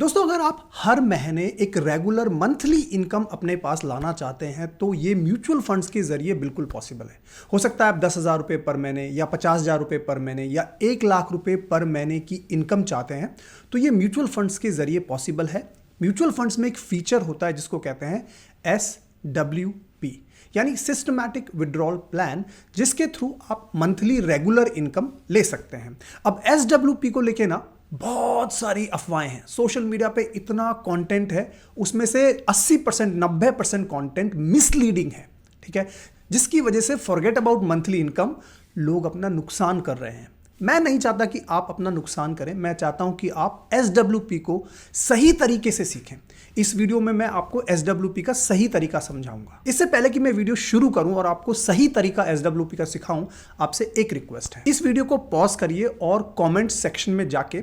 दोस्तों, अगर आप हर महीने एक रेगुलर मंथली इनकम अपने पास लाना चाहते हैं तो ये म्यूचुअल फंड्स के जरिए बिल्कुल पॉसिबल है। हो सकता है आप 10,000 रुपये पर महीने या 50,000 रुपये पर महीने या 1,00,000 रुपये पर महीने की इनकम चाहते हैं तो ये म्यूचुअल फंड्स के जरिए पॉसिबल है। म्यूचुअल फंड्स में एक फीचर होता है जिसको कहते हैं SWP, यानी सिस्टमैटिक विड्रॉल प्लान, जिसके थ्रू आप मंथली रेगुलर इनकम ले सकते हैं। अब SWP को लेके ना बहुत सारी अफवाहें हैं। सोशल मीडिया पे इतना कंटेंट है, उसमें से 80% 90% कंटेंट मिसलीडिंग है, ठीक है, जिसकी वजह से फॉरगेट अबाउट मंथली इनकम, लोग अपना नुकसान कर रहे हैं। मैं नहीं चाहता कि आप अपना नुकसान करें, मैं चाहता हूं कि आप SWP को सही तरीके से सीखें। इस वीडियो में मैं आपको SWP का सही तरीका समझाऊंगा। इससे पहले कि मैं वीडियो शुरू करूं और आपको सही तरीका SWP का सिखाऊं, आपसे एक रिक्वेस्ट है, इस वीडियो को पॉज करिए और कमेंट सेक्शन में जाके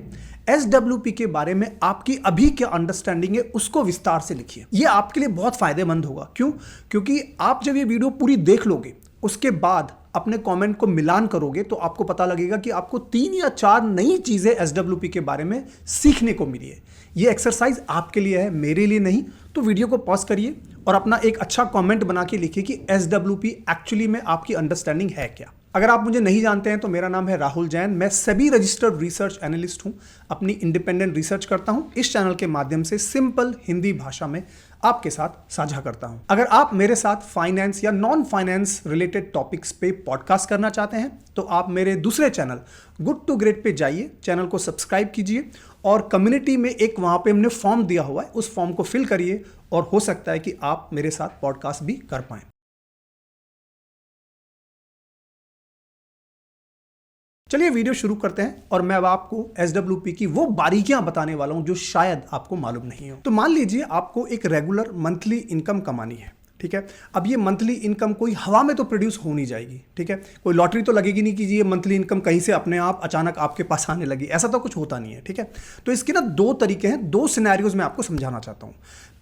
SWP के बारे में आपकी अभी क्या अंडरस्टैंडिंग है उसको विस्तार से लिखिए। ये आपके लिए बहुत फायदेमंद होगा। क्यों? क्योंकि आप जब ये वीडियो पूरी देख लोगे, उसके बाद अपने कमेंट को मिलान करोगे तो आपको पता लगेगा कि आपको 3 या 4 नई चीजें SWP के बारे में सीखने को मिली है। ये एक्सरसाइज आपके लिए है, मेरे लिए नहीं। तो वीडियो को पॉज करिए और अपना एक अच्छा कमेंट बना के लिखिए कि SWP एक्चुअली में आपकी अंडरस्टैंडिंग है क्या। अगर आप मुझे नहीं जानते हैं तो मेरा नाम है राहुल जैन। मैं सभी रजिस्टर्ड रिसर्च एनालिस्ट हूं, अपनी इंडिपेंडेंट रिसर्च करता हूं। इस चैनल के माध्यम से सिंपल हिंदी भाषा में आपके साथ साझा करता हूं। अगर आप मेरे साथ फाइनेंस या नॉन फाइनेंस रिलेटेड टॉपिक्स पे पॉडकास्ट करना चाहते हैं तो आप मेरे दूसरे चैनल गुड टू ग्रेट पे जाइए, चैनल को सब्सक्राइब कीजिए और कम्युनिटी में एक वहां पे हमने फॉर्म दिया हुआ है, उस फॉर्म को फिल करिए और हो सकता है कि आप मेरे साथ पॉडकास्ट भी कर पाएं। चलिए वीडियो शुरू करते हैं और मैं अब आपको SWP की वो बारीकियां बताने वाला हूं जो शायद आपको मालूम नहीं हो। तो मान लीजिए आपको एक रेगुलर मंथली इनकम कमानी है, ठीक है। अब ये मंथली इनकम कोई हवा में तो प्रोड्यूस हो नहीं जाएगी, ठीक है। कोई लॉटरी तो लगेगी नहीं कि ये मंथली इनकम कहीं से अपने आप अचानक आपके पास आने लगी, ऐसा तो कुछ होता नहीं है, ठीक है। तो इसके ना 2 तरीके हैं, 2 सिनेरियोज में आपको समझाना चाहता हूं।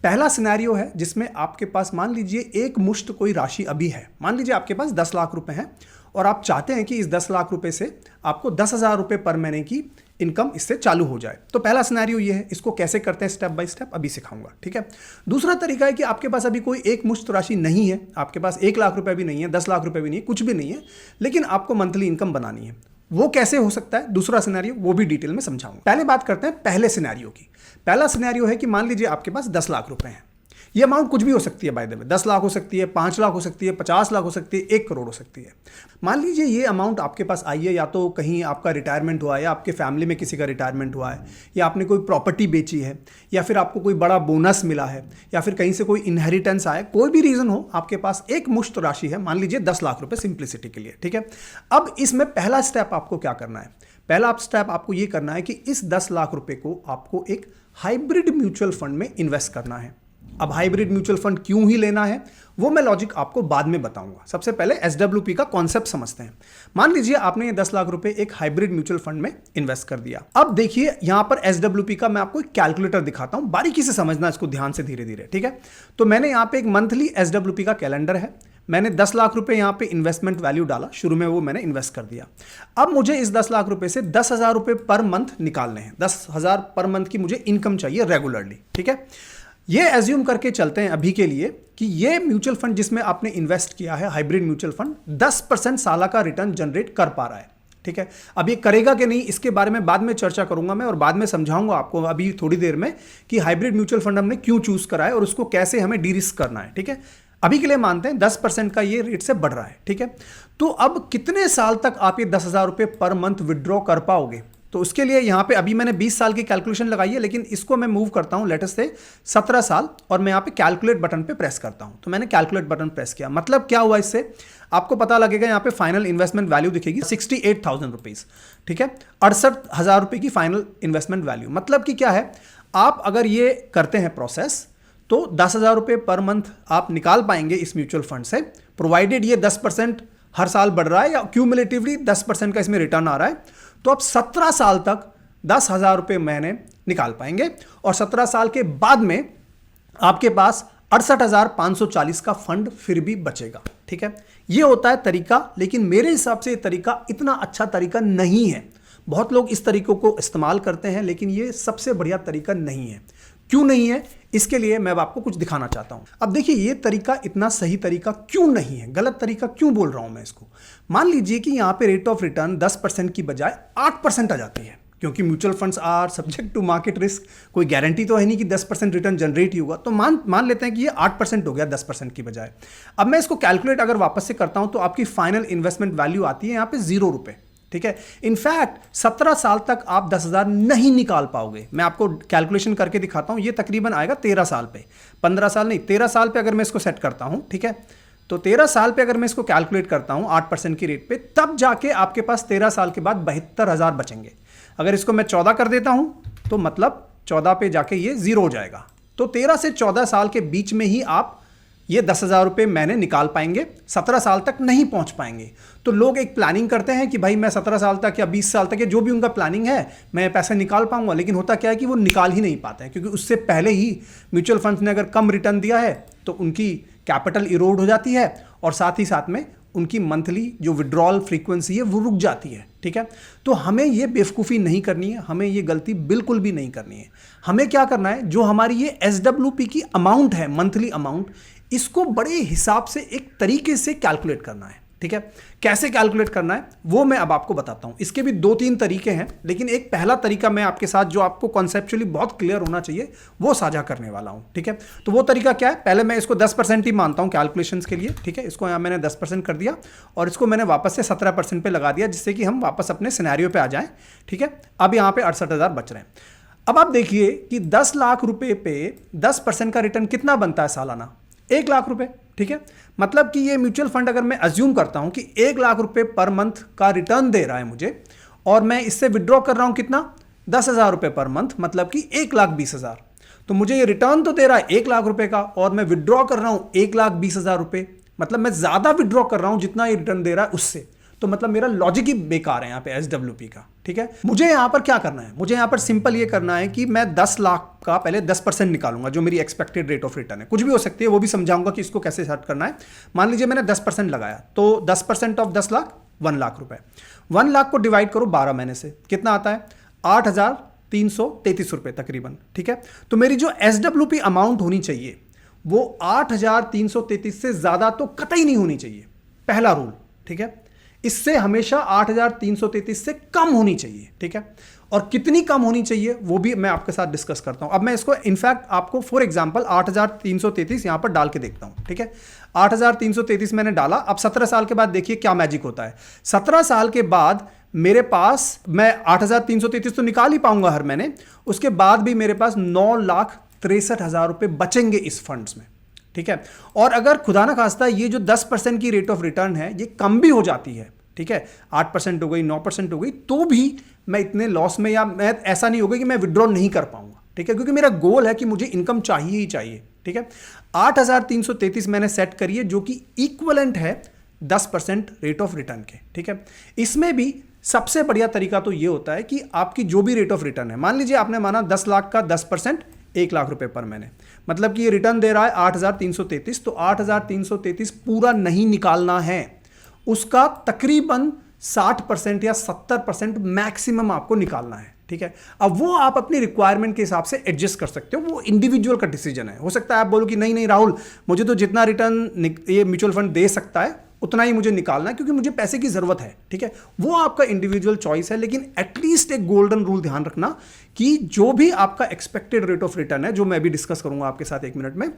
पहला सिनेरियो है जिसमें आपके पास मान लीजिए एक मुश्त कोई राशि अभी है। मान लीजिए आपके पास 10 लाख रुपए हैं और आप चाहते हैं कि इस 10 लाख रुपए से आपको 10,000 रुपए पर महीने की इनकम इससे चालू हो जाए। तो पहला सिनेरियो ये है, इसको कैसे करते हैं स्टेप बाय स्टेप अभी सिखाऊंगा, ठीक है। दूसरा तरीका है कि आपके पास अभी कोई एक मुश्त राशि नहीं है, आपके पास 1 लाख रुपए भी नहीं है, 10 लाख रुपए भी नहीं है, कुछ भी नहीं है, लेकिन आपको मंथली इनकम बनानी है। वो कैसे हो सकता है, दूसरा सिनेरियो, वो भी डिटेल में समझाऊंगा। पहले बात करते हैं पहले सिनेरियो की। पहला सिनेरियो है कि मान लीजिए आपके पास 10 लाख रुपए हैं। ये अमाउंट कुछ भी हो सकती है, बाय द वे 10 लाख हो सकती है, 5 लाख हो सकती है, 50 लाख हो सकती है, 1 करोड़ हो सकती है। मान लीजिए ये अमाउंट आपके पास आई है, या तो कहीं आपका रिटायरमेंट हुआ है, या आपके फैमिली में किसी का रिटायरमेंट हुआ है, या आपने कोई प्रॉपर्टी बेची है, या फिर आपको कोई बड़ा बोनस मिला है, या फिर कहीं से कोई इनहेरिटेंस आया, कोई भी रीजन हो, आपके पास एक मुश्त राशि है, मान लीजिए 10 लाख रुपए सिंप्लिसिटी के लिए, ठीक है। अब इसमें पहला स्टेप आपको क्या करना है? पहला स्टेप आपको ये करना है कि इस 10 लाख रुपए को आपको एक हाइब्रिड म्यूचुअल फंड में इन्वेस्ट करना है। अब हाइब्रिड म्यूचुअल फंड क्यों ही लेना है वो मैं लॉजिक आपको बाद में बताऊंगा। सबसे पहले SWP का कॉन्सेप्ट समझते हैं। मान लीजिए आपने ये 10 लाख रुपए एक हाइब्रिड म्यूचुअल फंड में इन्वेस्ट कर दिया। अब देखिए यहां पर SWP का मैं आपको एक कैलकुलेटर दिखाता हूं, बारीकी से समझना इसको ध्यान से, धीरे धीरे, ठीक है। तो मैंने यहां पे एक मंथली SWP का कैलेंडर है। मैंने 10 लाख रुपए यहां पे इन्वेस्टमेंट वैल्यू डाला, शुरू में वो मैंने इन्वेस्ट कर दिया। अब मुझे इस 10 लाख रुपए से 10,000 रुपए पर मंथ निकालने हैं। 10,000 पर मंथ की मुझे इनकम चाहिए रेगुलरली, ठीक है। ये एज्यूम करके चलते हैं अभी के लिए कि ये म्यूचुअल फंड जिसमें आपने इन्वेस्ट किया है, हाइब्रिड म्यूचुअल फंड, 10% साल का रिटर्न जनरेट कर पा रहा है, ठीक है। अब ये करेगा कि नहीं इसके बारे में बाद में चर्चा करूंगा मैं, और बाद में समझाऊंगा आपको अभी थोड़ी देर में कि हाइब्रिड म्यूचुअल फंड हमने क्यों चूज करा है और उसको कैसे हमें डी रिस्क करना है, ठीक है। अभी के लिए मानते हैं 10% का ये रेट से बढ़ रहा है, ठीक है। तो अब कितने साल तक आप ये 10,000 रुपए पर मंथ विड्रॉ कर पाओगे? तो उसके लिए यहां पे अभी मैंने 20 साल की कैलकुलेशन लगाई है, लेकिन इसको मैं मूव करता हूं लेटेस्ट से 17 साल और मैं यहां पे कैलकुलेट बटन पे प्रेस करता हूं। तो मैंने कैलकुलेट बटन प्रेस किया, मतलब क्या हुआ, इससे आपको पता लगेगा यहां पे फाइनल इन्वेस्टमेंट वैल्यू दिखेगी 68,000 रुपीज, ठीक है। 68,000 रुपए की फाइनल इन्वेस्टमेंट वैल्यू। मतलब कि क्या है, आप अगर ये करते हैं प्रोसेस तो 10,000 रुपए पर मंथ आप निकाल पाएंगे इस म्यूचुअल फंड से, प्रोवाइडेड ये 10% हर साल बढ़ रहा है या क्यूमुलेटिवली 10% का इसमें रिटर्न आ रहा है। तो आप 17 साल तक 10,000 रुपए महीने निकाल पाएंगे और 17 साल के बाद में आपके पास 68,540 का फंड फिर भी बचेगा, ठीक है। यह होता है तरीका, लेकिन मेरे हिसाब से यह तरीका इतना अच्छा तरीका नहीं है। बहुत लोग इस तरीकों को इस्तेमाल करते हैं, लेकिन ये सबसे बढ़िया तरीका नहीं है। क्यों नहीं है, इसके लिए मैं आपको कुछ दिखाना चाहता हूं। अब देखिए, ये तरीका इतना सही तरीका क्यों नहीं है, गलत तरीका क्यों बोल रहा हूं मैं इसको। मान लीजिए कि यहां पे रेट ऑफ रिटर्न 10% की बजाय 8% आ जाती है, क्योंकि mutual funds are subject to market risk. कोई गारंटी तो है नहीं कि 10% रिटर्न जनरेट ही होगा। तो मान लेते हैं कि ये 8% हो गया 10% की बजाय। अब मैं इसको कैलकुलेट अगर वापस से करता हूं तो आपकी फाइनल इन्वेस्टमेंट वैल्यू आती है यहाँ पे 0 रुपए। ठीक है, इनफैक्ट 17 साल तक आप 10,000 नहीं निकाल पाओगे। मैं आपको कैलकुलेशन करके दिखाता हूं। ये तकरीबन आएगा 13 साल पे, 15 साल नहीं, 13 साल पे अगर मैं इसको सेट करता हूं। ठीक है, तो 13 साल पे अगर मैं इसको कैलकुलेट करता हूं 8% की रेट पे, तब जाके आपके पास 13 साल के बाद 72,000 बचेंगे। अगर इसको मैं 14 कर देता हूं तो मतलब 14 पे जाके ये 0 हो जाएगा। तो 13 से 14 साल के बीच में ही आप ये 10,000 रुपये मैंने निकाल पाएंगे, 17 साल तक नहीं पहुंच पाएंगे। तो लोग एक प्लानिंग करते हैं कि भाई मैं 17 साल तक या 20 साल तक या जो भी उनका प्लानिंग है मैं पैसे निकाल पाऊंगा, लेकिन होता क्या है कि वो निकाल ही नहीं पाते हैं, क्योंकि उससे पहले ही म्यूचुअल फंड्स ने अगर कम रिटर्न दिया है तो उनकी कैपिटल इरोड हो जाती है और साथ ही साथ में उनकी मंथली जो विड्रॉल फ्रीक्वेंसी है वो रुक जाती है। ठीक है, तो हमें ये बेवकूफ़ी नहीं करनी है, हमें ये गलती बिल्कुल भी नहीं करनी है। हमें क्या करना है, जो हमारी ये SWP की अमाउंट है, मंथली अमाउंट, इसको बड़े हिसाब से एक तरीके से कैलकुलेट करना है। ठीक है, कैसे कैलकुलेट करना है वो मैं अब आपको बताता हूं। इसके भी 2-3 तरीके हैं, लेकिन एक पहला तरीका मैं आपके साथ जो आपको कॉन्सेप्चुअली बहुत क्लियर होना चाहिए वो साझा करने वाला हूं। ठीक है, तो वो तरीका क्या है, पहले मैं इसको 10% ही मानता हूं कैलकुलेशंस के लिए। ठीक है, इसको यहां मैंने 10% कर दिया और इसको मैंने वापस से 17% पे लगा दिया, जिससे कि हम वापस अपने सिनेरियो पे आ जाएं। ठीक है, अब यहां पे 68,000 बच रहे हैं। अब आप देखिए कि 10 लाख रुपए पे 10% का रिटर्न कितना बनता है सालाना, 1 लाख रुपए। ठीक है, मतलब कि ये म्यूचुअल फंड अगर मैं अज्यूम करता हूं कि 1 लाख रुपए पर मंथ का रिटर्न दे रहा है मुझे, और मैं इससे विड्रॉ कर रहा हूं कितना, 10,000 रुपए पर मंथ, मतलब कि 1,20,000। तो मुझे ये रिटर्न तो दे रहा है 1 लाख रुपए का, और मैं विड्रॉ कर रहा हूं 1,20,000 रुपए, मतलब मैं ज्यादा विड्रॉ कर रहा हूं जितना ये रिटर्न दे रहा है उससे। तो मतलब मेरा लॉजिक ही बेकार है यहाँ पे SWP का। ठीक है, मुझे यहाँ पर क्या करना है, मुझे यहाँ पर सिंपल ये करना है कि मैं 10 लाख का पहले 10% निकालूंगा, जो मेरी एक्सपेक्टेड रेट ऑफ रिटर्न है। कुछ भी हो सकती है, वो भी समझाऊंगा कि इसको कैसे सेट करना है। मान लीजिए मैंने 10% लगाया, तो 10% ऑफ 10 लाख 1 लाख रुपए। 1 लाख को डिवाइड करो 12 महीने से, कितना आता है, 8,333 रुपए तकरीबन। ठीक है, तो मेरी जो SWP अमाउंट होनी चाहिए वो 8,333 से ज्यादा तो कतई नहीं होनी चाहिए, पहला रूल। ठीक है, इससे हमेशा 8,333 से कम होनी चाहिए। ठीक है, और कितनी कम होनी चाहिए वो भी मैं आपके साथ डिस्कस करता हूं। अब मैं इसको इनफैक्ट आपको फॉर एग्जांपल 8,333 यहां पर डाल के देखता हूं। ठीक है, 8,333 मैंने डाला। अब 17 साल के बाद देखिए क्या मैजिक होता है। 17 साल के बाद मेरे पास, मैं 8,333 तो निकाल ही पाऊंगा हर महीने, उसके बाद भी मेरे पास 9,63,000 रुपए बचेंगे इस फंड्स में। ठीक है, और अगर खुदा ना खास्ता ये जो 10% की रेट ऑफ रिटर्न है ये कम भी हो जाती है, ठीक है, 8% हो गई, 9% हो गई, तो भी मैं इतने लॉस में, या मैं ऐसा नहीं होगा कि मैं विड्रॉ नहीं कर पाऊंगा। ठीक है, क्योंकि मेरा गोल है कि मुझे इनकम चाहिए ही चाहिए। ठीक है, 8,333 मैंने सेट करी है, जो कि इक्वलेंट है 10% रेट ऑफ रिटर्न के। ठीक है, इसमें भी सबसे बढ़िया तरीका तो ये होता है कि आपकी जो भी रेट ऑफ रिटर्न है, मान लीजिए आपने माना 10 लाख का 10% 1 लाख रुपए पर महीने, मतलब कि ये रिटर्न दे रहा है 8,333, तो 8,333 पूरा नहीं निकालना है, उसका तकरीबन 60% या 70% मैक्सिमम आपको निकालना है। ठीक है, अब वो आप अपनी रिक्वायरमेंट के हिसाब से एडजस्ट कर सकते हो, वो इंडिविजुअल का डिसीजन है। हो सकता है आप बोलो कि नहीं नहीं राहुल, मुझे तो जितना रिटर्न ये म्यूचुअल फंड दे सकता है उतना ही मुझे निकालना है, क्योंकि मुझे पैसे की जरूरत है। ठीक है, वो आपका इंडिविजुअल चॉइस है, लेकिन एटलीस्ट एक गोल्डन रूल ध्यान रखना कि जो भी आपका एक्सपेक्टेड रेट ऑफ रिटर्न है, जो मैं भी डिस्कस करूंगा आपके साथ 1 मिनट में,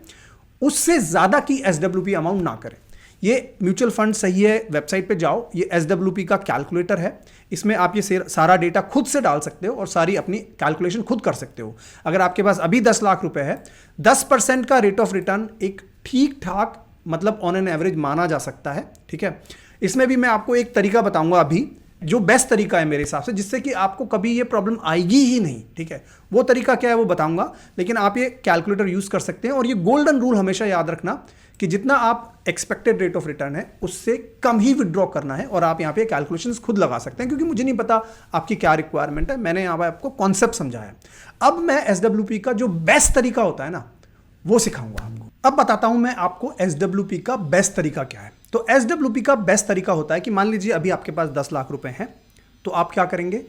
उससे ज्यादा की SWP अमाउंट ना करें। ये म्यूचुअल फंड सही है, वेबसाइट पे जाओ, ये SWP का कैलकुलेटर है, इसमें आप ये सारा डेटा खुद से डाल सकते हो और सारी अपनी कैलकुलेशन खुद कर सकते हो। अगर आपके पास अभी 10 लाख रुपए है, 10% का रेट ऑफ रिटर्न एक ठीक ठाक, मतलब ऑन एन एवरेज माना जा सकता है। ठीक है, इसमें भी मैं आपको एक तरीका बताऊंगा अभी, जो बेस्ट तरीका है मेरे हिसाब से, जिससे कि आपको कभी ये प्रॉब्लम आएगी ही नहीं। ठीक है, वो तरीका क्या है वो बताऊंगा, लेकिन आप ये कैलकुलेटर यूज कर सकते हैं। और ये गोल्डन रूल हमेशा याद रखना कि जितना आप एक्सपेक्टेड रेट ऑफ रिटर्न है उससे कम ही विड्रॉ करना है, और आप यहाँ पे कैलकुलेशंस खुद लगा सकते हैं, क्योंकि मुझे नहीं पता आपकी क्या रिक्वायरमेंट है, मैंने यहाँ पे आपको कॉन्सेप्ट समझाया। अब मैं SWP का जो बेस्ट तरीका होता है ना, वो सिखाऊंगा आपको। अब बताता हूं मैं आपको SWP का बेस्ट तरीका क्या है। तो SWP का बेस्ट तरीका होता है कि मान लीजिए अभी आपके पास 10 लाख रुपए हैं, तो आप क्या करेंगे,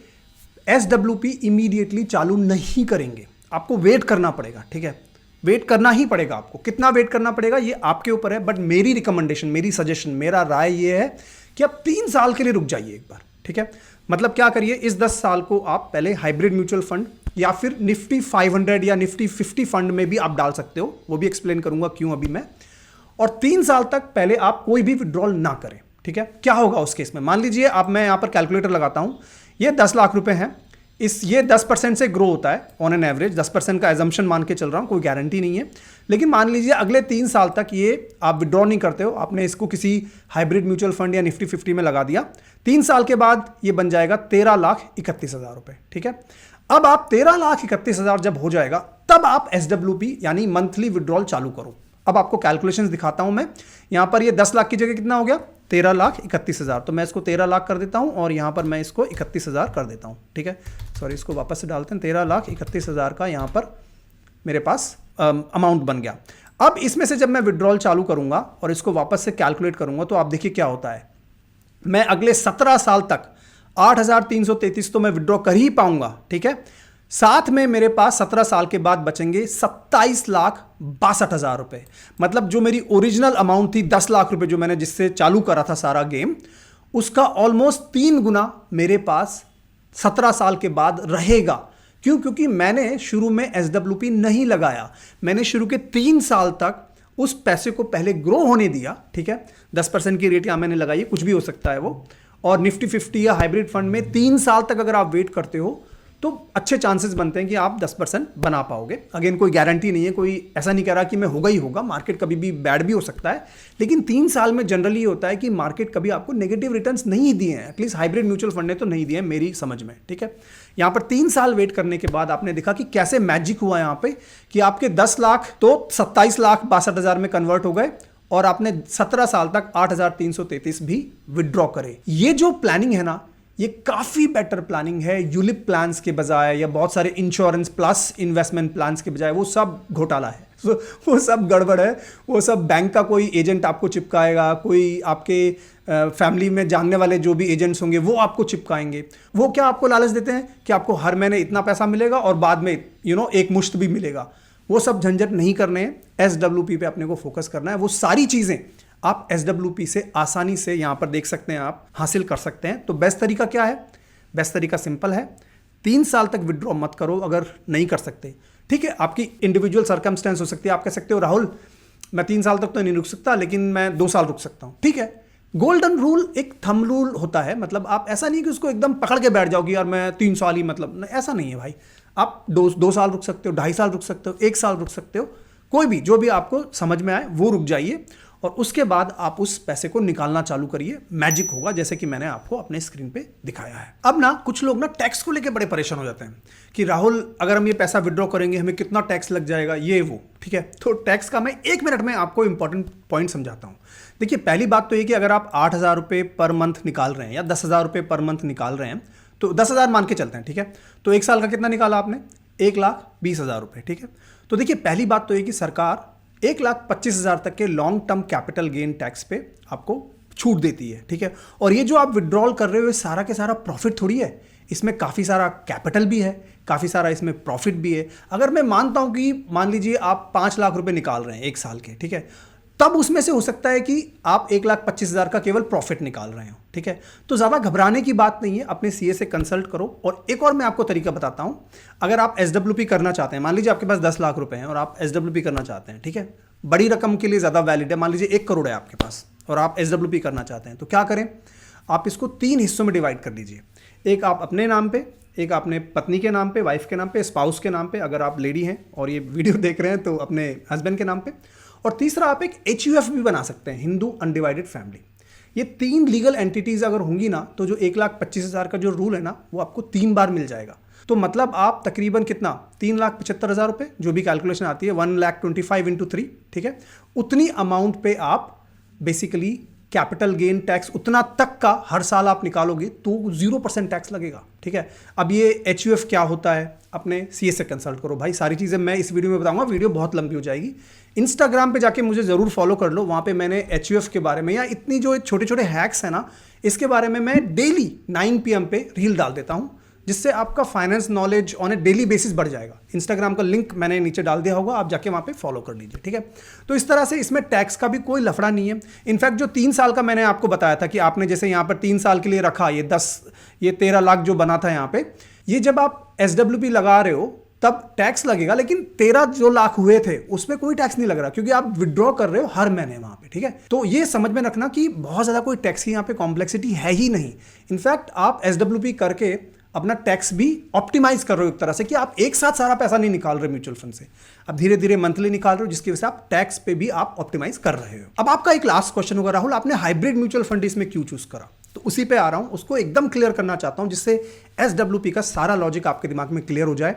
SWP इमीडिएटली चालू नहीं करेंगे, आपको वेट करना पड़ेगा, ठीक है, वेट करना ही पड़ेगा। आपको कितना वेट करना पड़ेगा ये आपके ऊपर है, बट मेरी रिकमेंडेशन, मेरी सजेशन, मेरा राय ये है कि आप 3 साल के लिए रुक जाइए एक बार, ठीक है। मतलब क्या करिए, इस 10 साल को आप पहले हाइब्रिड म्यूचुअल फंड या फिर निफ्टी 500 या निफ्टी 50 फंड में भी आप डाल सकते हो, वो भी एक्सप्लेन करूंगा क्यों अभी मैं। और 3 साल तक पहले आप कोई भी विड्रॉल ना करें, ठीक है। क्या होगा उस केस में, मान लीजिए आप, मैं यहां पर कैलकुलेटर लगाता हूं, ये 10 लाख रुपए हैं, ये 10% से ग्रो होता है ऑन एन एवरेज, 10% का एजम्पशन मान के चल रहा हूं, कोई गारंटी नहीं है। लेकिन मान लीजिए अगले 3 साल तक ये आप विड्रॉ नहीं करते हो, आपने इसको किसी हाइब्रिड म्यूचुअल फंड या निफ्टी 50 में लगा दिया, 3 साल के बाद ये बन जाएगा 13,31,000 रुपए, ठीक है। अब आप 13,31,000 जब हो जाएगा, तब आप SWP यानी मंथली विड्रॉल चालू करो। अब आपको कैलकुलेशंस दिखाता हूं मैं, यहां पर ये 10 लाख की जगह कितना हो गया, 13,31,000, तो मैं इसको 13 लाख कर देता हूं और यहां पर मैं इसको 31,000 कर देता हूं, ठीक है। सॉरी, इसको वापस से डालते हैं, 13,31,000 का यहां पर मेरे पास अमाउंट बन गया। अब इसमें से जब मैं विड्रॉल चालू करूंगा और इसको वापस से कैलकुलेट करूंगा, तो आप देखिए क्या होता है, मैं अगले 17 साल तक 8,333 तो मैं विड्रॉ कर ही पाऊंगा, ठीक है। साथ में मेरे पास 17 साल के बाद बचेंगे 27,62,000 रुपए। मतलब जो मेरी ओरिजिनल अमाउंट थी 10 लाख रुपए, जो मैंने जिससे चालू करा था सारा गेम, उसका ऑलमोस्ट 3 गुना मेरे पास 17 साल के बाद रहेगा। क्यों? क्योंकि मैंने शुरू में SWP नहीं लगाया, मैंने शुरू के 3 साल तक उस पैसे को पहले ग्रो होने दिया, ठीक है। 10% की रेट यहां मैंने लगाई, कुछ भी हो सकता है वो। और निफ्टी 50 या हाइब्रिड फंड में 3 साल तक अगर आप वेट करते हो तो अच्छे चांसेस बनते हैं कि आप 10% बना पाओगे। अगेन कोई गारंटी नहीं है, कोई ऐसा नहीं कह रहा कि मैं होगा ही होगा, मार्केट कभी भी बैड भी हो सकता है। लेकिन 3 साल में जनरली होता है कि मार्केट कभी आपको नेगेटिव रिटर्न्स नहीं दिए हैं, एटलीस्ट हाइब्रिड म्यूचुअल फंड ने तो नहीं दिए हैं मेरी समझ में, ठीक है। यहां पर 3 साल वेट करने के बाद आपने देखा कि कैसे मैजिक हुआ यहां पे, कि आपके 10 लाख तो 27,62,000 में कन्वर्ट हो गए और आपने 17 साल तक 8,333 भी विड्रॉ करे। ये जो प्लानिंग है ना, ये काफी बेटर प्लानिंग है यूलिप प्लान्स के बजाय, या बहुत सारे इंश्योरेंस प्लस इन्वेस्टमेंट प्लान्स के बजाय। वो सब घोटाला है, वो सब गड़बड़ है, वो सब बैंक का कोई एजेंट आपको चिपकाएगा, कोई आपके फैमिली में जानने वाले जो भी एजेंट्स होंगे वो आपको चिपकाएंगे। वो क्या आपको लालच देते हैं कि आपको हर महीने इतना पैसा मिलेगा और बाद में एक मुश्त भी मिलेगा। वो सब झंझट नहीं करने हैं, SWP पे अपने को फोकस करना है। वो सारी चीजें आप SWP से आसानी से यहां पर देख सकते हैं, आप हासिल कर सकते हैं। तो बेस्ट तरीका क्या है? बेस्ट तरीका सिंपल है, 3 साल तक विड्रॉ मत करो अगर नहीं कर सकते, ठीक है। आपकी इंडिविजुअल सर्कमस्टेंस हो सकती है, आप कह सकते हो राहुल मैं 3 साल तक तो नहीं रुक सकता, लेकिन मैं 2 साल रुक सकता हूं, ठीक है। गोल्डन रूल एक थंब रूल होता है, मतलब आप ऐसा नहीं कि उसको एकदम पकड़ के बैठ जाओ कि यार मैं 3 साल ही, मतलब ऐसा नहीं है भाई। आप 2 साल रुक सकते हो, 2.5 साल रुक सकते हो, 1 साल रुक सकते हो, कोई भी जो भी आपको समझ में आए वो रुक जाइए और उसके बाद आप उस पैसे को निकालना चालू करिए। मैजिक होगा, जैसे कि मैंने आपको अपने स्क्रीन पे दिखाया है। अब ना कुछ लोग ना टैक्स को लेके बड़े परेशान हो जाते हैं कि राहुल अगर हम ये पैसा विड्रॉ करेंगे हमें कितना टैक्स लग जाएगा, ये वो, ठीक है। तो टैक्स का मैं 1 मिनट में आपको इंपॉर्टेंट पॉइंट समझाता हूं। देखिए, पहली बात तो ये कि अगर आप 8,000 रुपये पर मंथ निकाल रहे हैं या 10,000 रुपये पर मंथ निकाल रहे हैं, तो 10,000 मान के चलते हैं, ठीक है। तो 1 साल का कितना निकाला आपने? 1,20,000 रुपये, ठीक है। तो देखिए, पहली बात तो ये कि सरकार 1,25,000 तक के long term capital gain tax पे आपको छूट देती है, ठीक है। और ये जो आप विड्रॉल कर रहे हो सारा के सारा प्रॉफिट थोड़ी है, इसमें काफ़ी सारा कैपिटल भी है, काफ़ी सारा इसमें प्रॉफिट भी है। अगर मैं मानता हूं कि मान लीजिए आप 5 लाख रुपए निकाल रहे हैं 1 साल के, ठीक है, तब उसमें से हो सकता है कि आप 1,25,000 का केवल प्रॉफिट निकाल रहे हो, ठीक है। तो ज़्यादा घबराने की बात नहीं है, अपने सीए से कंसल्ट करो। और एक और मैं आपको तरीका बताता हूं, अगर आप SWP करना चाहते हैं, मान लीजिए आपके पास 10 लाख रुपए हैं और आप SWP करना चाहते हैं, ठीक है, बड़ी रकम के लिए ज़्यादा वैलिड है, मान लीजिए 1 करोड़ है आपके पास और आप SWP करना चाहते हैं, तो क्या करें, आप इसको 3 हिस्सों में डिवाइड कर दीजिए। एक आप अपने नाम पे, एक अपने पत्नी के नाम पे, वाइफ के नाम पे, स्पाउस के नाम पे, अगर आप लेडी हैं और ये वीडियो देख रहे हैं तो अपने हस्बैंड के नाम पे, और तीसरा आप एक HUF भी बना सकते हैं, हिंदू अनडिवाइडेड फैमिली। ये 3 लीगल एंटिटीज अगर होंगी ना, तो जो 1,25,000 का जो रूल है ना, वो आपको 3 बार मिल जाएगा। तो मतलब आप तकरीबन कितना, 3,75,000 रुपए, जो भी कैलकुलेशन आती है, 1,25,000 इंटू 3, ठीक है, उतनी अमाउंट पे आप बेसिकली कैपिटल गेन टैक्स उतना तक का हर साल आप निकालोगे तो 0% टैक्स लगेगा, ठीक है। अब ये HUF क्या होता है, अपने सीए से कंसल्ट करो भाई, सारी चीज़ें मैं इस वीडियो में बताऊंगा, वीडियो बहुत लंबी हो जाएगी। इंस्टाग्राम पे जाके मुझे ज़रूर फॉलो कर लो, वहाँ पे मैंने HUF के बारे में या इतनी जो छोटे छोटे हैक्स हैं ना, इसके बारे में मैं डेली 9 PM पे रील डाल देता हूँ, जिससे आपका finance knowledge on A daily basis बढ़ जाएगा। इंस्टाग्राम का लिंक मैंने नीचे डाल दिया होगा, आप जाके वहाँ पे फॉलो कर लीजिए, ठीक है। तो इस तरह से इसमें टैक्स का भी कोई लफड़ा नहीं है। इनफैक्ट जो 3 साल का मैंने आपको बताया था कि आपने जैसे यहाँ पर 3 साल के लिए रखा, ये 13 लाख जो बना था यहाँ पे, ये जब आप SWP लगा रहे हो तब टैक्स लगेगा, लेकिन 13 जो लाख हुए थे उसमें कोई टैक्स नहीं लग रहा, क्योंकि आप विड्रॉ कर रहे हो हर महीने वहां पे, ठीक है। तो ये समझ में रखना कि बहुत ज्यादा कोई टैक्स की यहाँ पे कॉम्प्लेक्सिटी है ही नहीं। इनफैक्ट आप SWP करके अपना टैक्स भी ऑप्टिमाइज कर रहे हो एक तरह से, कि आप एक साथ सारा पैसा नहीं निकाल रहे म्यूचुअल फंड से, आप धीरे धीरे मंथली निकाल रहे हो, जिसकी वजह से आप टैक्स पे भी आप ऑप्टिमाइज कर रहे हो। अब आपका एक लास्ट क्वेश्चन होगा, राहुल आपने हाइब्रिड म्यूचुअल फंड इसमें क्यों चूज करा? तो उसी पे आ रहा हूं, उसको एकदम क्लियर करना चाहता हूं, जिससे SWP का सारा लॉजिक आपके दिमाग में क्लियर हो जाए।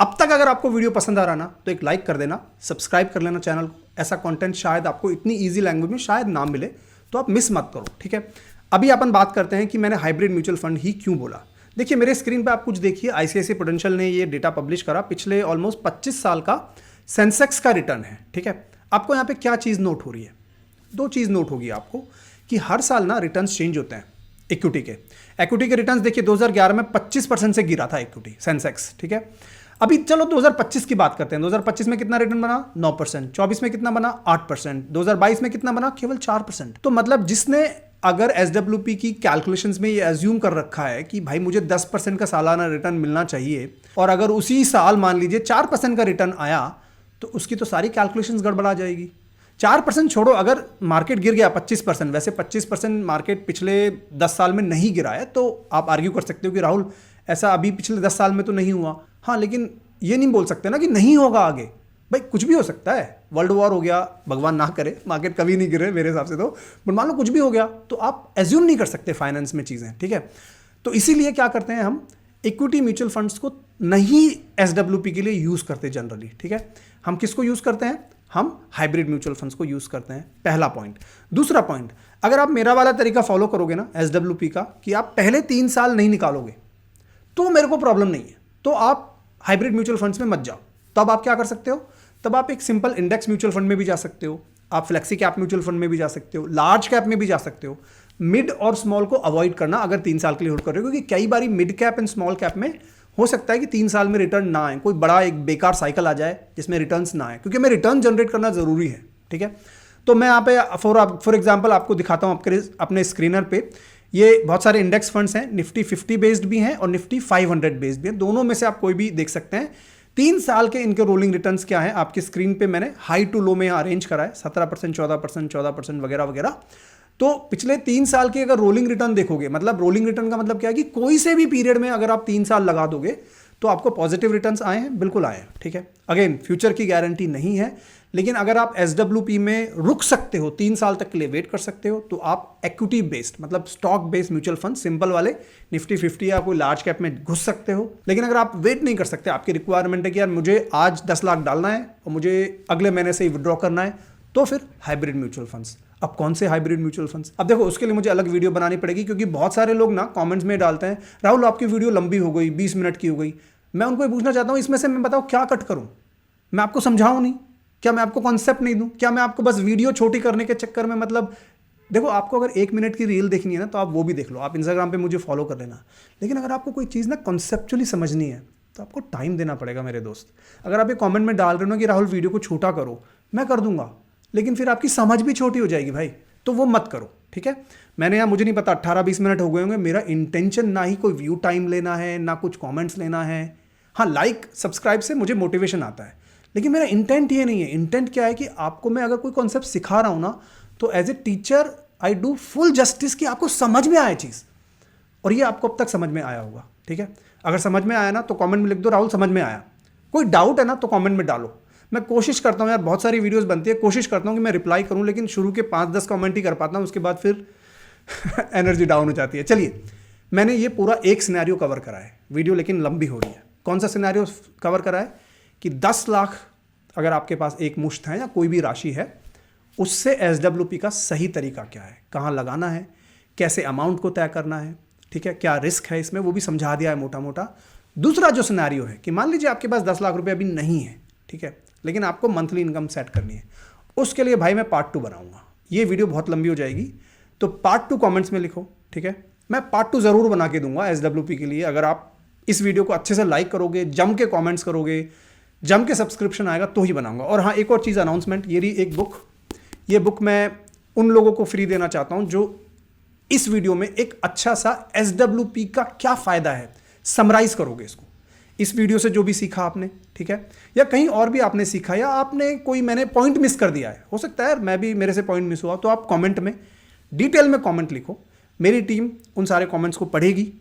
अब तक अगर आपको वीडियो पसंद आ रहा ना, तो एक लाइक कर देना, सब्सक्राइब कर लेना चैनल को। ऐसा कंटेंट शायद आपको इतनी इजी लैंग्वेज में शायद ना मिले, तो आप मिस मत करो, ठीक है। अभी अपन बात करते हैं कि मैंने हाइब्रिड म्यूचुअल फंड ही क्यों बोला। देखिए मेरे स्क्रीन पे आप कुछ देखिए, ICICI प्रूडेंशियल ने ये डेटा पब्लिश करा, पिछले ऑलमोस्ट 25 साल का सेंसेक्स का रिटर्न है, ठीक है। आपको यहाँ पे क्या चीज़ नोट हो रही है? 2 चीज़ नोट होगी आपको, कि हर साल ना रिटर्न्स चेंज होते हैं इक्विटी के रिटर्न्स। देखिए 2011 में 25% से गिरा था इक्विटी सेंसेक्स, ठीक है। अभी चलो 2025 की बात करते हैं। 2025 में कितना रिटर्न बना? 9%। 24 में कितना बना? 8%। 2022 में कितना बना? केवल 4%। तो मतलब जिसने अगर SWP की कैलकुलेशंस में ये एज्यूम कर रखा है कि भाई मुझे 10% का सालाना रिटर्न मिलना चाहिए, और अगर उसी साल मान लीजिए 4% का रिटर्न आया, तो उसकी तो सारी कैलकुलेशंस गड़बड़ा जाएगी। 4% छोड़ो, अगर मार्केट गिर गया 25%, वैसे 25% मार्केट पिछले 10 साल में नहीं गिरा है, तो आप आर्ग्यू कर सकते हो कि राहुल ऐसा अभी पिछले 10 साल में तो नहीं हुआ। हाँ, लेकिन ये नहीं बोल सकते ना कि नहीं होगा आगे। भाई कुछ भी हो सकता है, वर्ल्ड वॉर हो गया, भगवान ना करे, मार्केट कभी नहीं गिरे मेरे हिसाब से तो, बट मान लो कुछ भी हो गया, तो आप एज्यूम नहीं कर सकते फाइनेंस में चीज़ें, ठीक है। तो इसीलिए क्या करते हैं हम, इक्विटी म्यूचुअल फंड्स को नहीं SWP के लिए यूज़ करते जनरली, ठीक है। हम किसको यूज़ करते हैं? हम हाइब्रिड म्यूचुअल फंड्स को यूज़ करते हैं, पहला पॉइंट। दूसरा पॉइंट, अगर आप मेरा वाला तरीका फॉलो करोगे ना SWP का, कि आप पहले 3 साल नहीं निकालोगे, तो मेरे को प्रॉब्लम नहीं है, तो आप हाइब्रिड म्यूचुअल फंड्स में मत जाओ। तब आप क्या कर सकते हो? तब आप एक सिंपल इंडेक्स म्यूचुअल फंड में भी जा सकते हो, आप फ्लेक्सी कैप म्यूचुअल फंड में भी जा सकते हो, लार्ज कैप में भी जा सकते हो। मिड और स्मॉल को अवॉइड करना अगर 3 साल के लिए होल्ड कर रहे हो, क्योंकि कई बार mid cap and small cap में हो सकता है कि 3 साल में रिटर्न ना आए, कोई बड़ा एक बेकार साइकिल आ जाए जिसमें रिटर्न्स ना आए, क्योंकि हमें रिटर्न जनरेट करना जरूरी है, ठीक है। तो मैं यहाँ पे फॉर एग्जाम्पल आपको दिखाता हूँ अपने स्क्रीनर पे। ये बहुत सारे इंडेक्स फंड्स हैं, निफ्टी 50 बेस्ड भी हैं और निफ्टी 500 बेस्ड भी हैं, दोनों में से आप कोई भी देख सकते हैं। 3 साल के इनके रोलिंग रिटर्न्स क्या है, आपकी स्क्रीन पे मैंने हाई टू लो में यहाँ अरेंज करा है, 17%, 14%, 14% वगैरह वगैरह। तो पिछले 3 साल के अगर रोलिंग रिटर्न देखोगे, मतलब रोलिंग रिटर्न का मतलब क्या है कि कोई से भी पीरियड में अगर आप 3 साल लगा दोगे तो आपको पॉजिटिव रिटर्न्स आए हैं, बिल्कुल आए हैं, ठीक है। अगेन फ्यूचर की गारंटी नहीं है, लेकिन अगर आप SWP में रुक सकते हो, 3 साल तक के लिए वेट कर सकते हो, तो आप इक्विटी बेस्ड मतलब stock based mutual fund simple वाले निफ्टी 50 या कोई लार्ज कैप में घुस सकते हो। लेकिन अगर आप वेट नहीं कर सकते, आपकी रिक्वायरमेंट है कि यार मुझे आज 10 लाख डालना है और मुझे अगले महीने से ही विड्रॉ करना है, तो फिर हाइब्रिड म्यूचुअल फंड्स। अब कौन से हाइब्रिड म्यूचुअल फंड्स? अब देखो उसके लिए मुझे अलग वीडियो बनानी पड़ेगी, क्योंकि बहुत सारे लोग ना कमेंट्स में डालते हैं, राहुल आपकी वीडियो लंबी हो गई, 20 मिनट की हो गई। मैं उनको ये पूछना चाहता हूँ, इसमें से मैं बताओ क्या कट करूँ? मैं आपको समझाऊँ नहीं क्या? मैं आपको कॉन्सेप्ट नहीं दूँ क्या? मैं आपको बस वीडियो छोटी करने के चक्कर में, मतलब देखो आपको अगर 1 मिनट की रील देखनी है ना, तो आप वो भी देख लो, आप इंस्टाग्राम पे मुझे फॉलो कर लेना। लेकिन अगर आपको कोई चीज़ ना कॉन्सेप्चुअली समझनी है, तो आपको टाइम देना पड़ेगा मेरे दोस्त। अगर आप ये कमेंट में डाल रहे हो ना कि राहुल वीडियो को छोटा करो, मैं कर दूंगा, लेकिन फिर आपकी समझ भी छोटी हो जाएगी भाई, तो वो मत करो, ठीक है। मैंने यहाँ, मुझे नहीं पता 18-20 मिनट हो गए होंगे। मेरा इंटेंशन ना ही कोई व्यू टाइम लेना है, ना कुछ कमेंट्स लेना है। हाँ, लाइक सब्सक्राइब से मुझे मोटिवेशन आता है, लेकिन मेरा इंटेंट ये नहीं है। इंटेंट क्या है कि आपको मैं अगर कोई कॉन्सेप्ट सिखा रहा हूँ ना, तो as a teacher I do full justice कि आपको समझ में आए चीज़, और ये आपको अब तक समझ में आया होगा, ठीक है। अगर समझ में आया ना तो कमेंट में लिख दो राहुल समझ में आया। कोई डाउट है ना तो कमेंट में डालो। मैं कोशिश करता हूँ यार, बहुत सारी वीडियोस बनती है, कोशिश करता हूँ कि मैं रिप्लाई करूँ, लेकिन शुरू के 5-10 कमेंट ही कर पाता हूँ, उसके बाद फिर एनर्जी डाउन हो जाती है। चलिए, मैंने ये पूरा एक सिनेरियो कवर करा है, वीडियो लेकिन लंबी हो रही है। कौन सा सिनेरियो कवर करा है कि 10 लाख अगर आपके पास एक मुश्त है या कोई भी राशि है, उससे SWP का सही तरीका क्या है, कहाँ लगाना है, कैसे अमाउंट को तय करना है, ठीक है, क्या रिस्क है इसमें, वो भी समझा दिया है मोटा मोटा। दूसरा जो सिनेरियो है कि मान लीजिए आपके पास 10 लाख रुपए अभी नहीं है, ठीक है, लेकिन आपको मंथली इनकम सेट करनी है, उसके लिए भाई मैं पार्ट 2 बनाऊंगा। ये वीडियो बहुत लंबी हो जाएगी, तो पार्ट 2 कमेंट्स में लिखो, ठीक है। मैं पार्ट 2 ज़रूर बना के दूंगा SWP के लिए। अगर आप इस वीडियो को अच्छे से लाइक करोगे, जम के कमेंट्स करोगे, जम के सब्सक्रिप्शन आएगा तो ही बनाऊंगा। और हाँ, एक और चीज़ अनाउंसमेंट, ये रही एक बुक। ये बुक मैं उन लोगों को फ्री देना चाहता हूँ जो इस वीडियो में एक अच्छा सा SWP का क्या फ़ायदा है समराइज करोगे इसको, इस वीडियो से जो भी सीखा आपने, ठीक है, या कहीं और भी आपने सीखा, या आपने कोई मैंने पॉइंट मिस कर दिया है, हो सकता है मैं भी, मेरे से पॉइंट मिस हुआ, तो आप कमेंट में डिटेल में कमेंट लिखो। मेरी टीम उन सारे कमेंट्स को पढ़ेगी,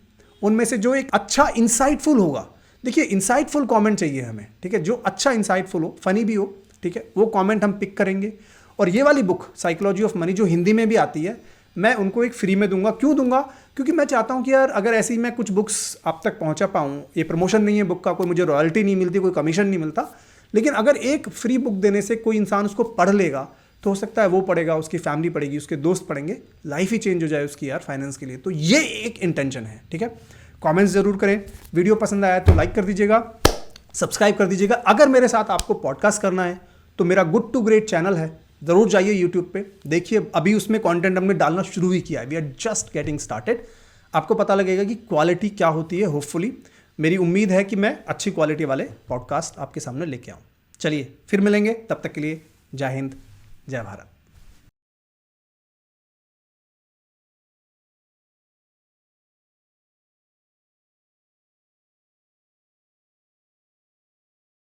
उनमें से जो एक अच्छा इंसाइटफुल होगा, देखिए इंसाइटफुल कमेंट चाहिए हमें, ठीक है, जो अच्छा इंसाइटफुल हो, फनी भी हो, ठीक है, वो कमेंट हम पिक करेंगे। और ये वाली बुक साइकोलॉजी ऑफ मनी जो हिंदी में भी आती है, मैं उनको एक फ्री में दूंगा। क्यों दूंगा? क्योंकि मैं चाहता हूं कि यार अगर ऐसी मैं कुछ बुक्स आप तक पहुंचा पाऊं, ये प्रमोशन नहीं है बुक का, कोई मुझे रॉयल्टी नहीं मिलती, कोई कमीशन नहीं मिलता, लेकिन अगर एक फ्री बुक देने से कोई इंसान उसको पढ़ लेगा तो हो सकता है वो पढ़ेगा, उसकी फैमिली पढ़ेगी, उसके दोस्त पढ़ेंगे, लाइफ ही चेंज हो जाए उसकी यार फाइनेंस के लिए। तो ये एक इंटेंशन है, ठीक है। कमेंट्स जरूर करें, वीडियो पसंद आया तो लाइक कर दीजिएगा, सब्सक्राइब कर दीजिएगा। अगर मेरे साथ आपको पॉडकास्ट करना है तो मेरा गुड टू ग्रेट चैनल है, ज़रूर जाइए यूट्यूब पे, देखिए, अभी उसमें कंटेंट हमने डालना शुरू ही किया है, we are just getting started. आपको पता लगेगा कि क्वालिटी क्या होती है। होपफुली मेरी उम्मीद है कि मैं अच्छी क्वालिटी वाले पॉडकास्ट आपके सामने लेके आऊँ। चलिए फिर मिलेंगे, तब तक के लिए जय हिंद, जय भारत।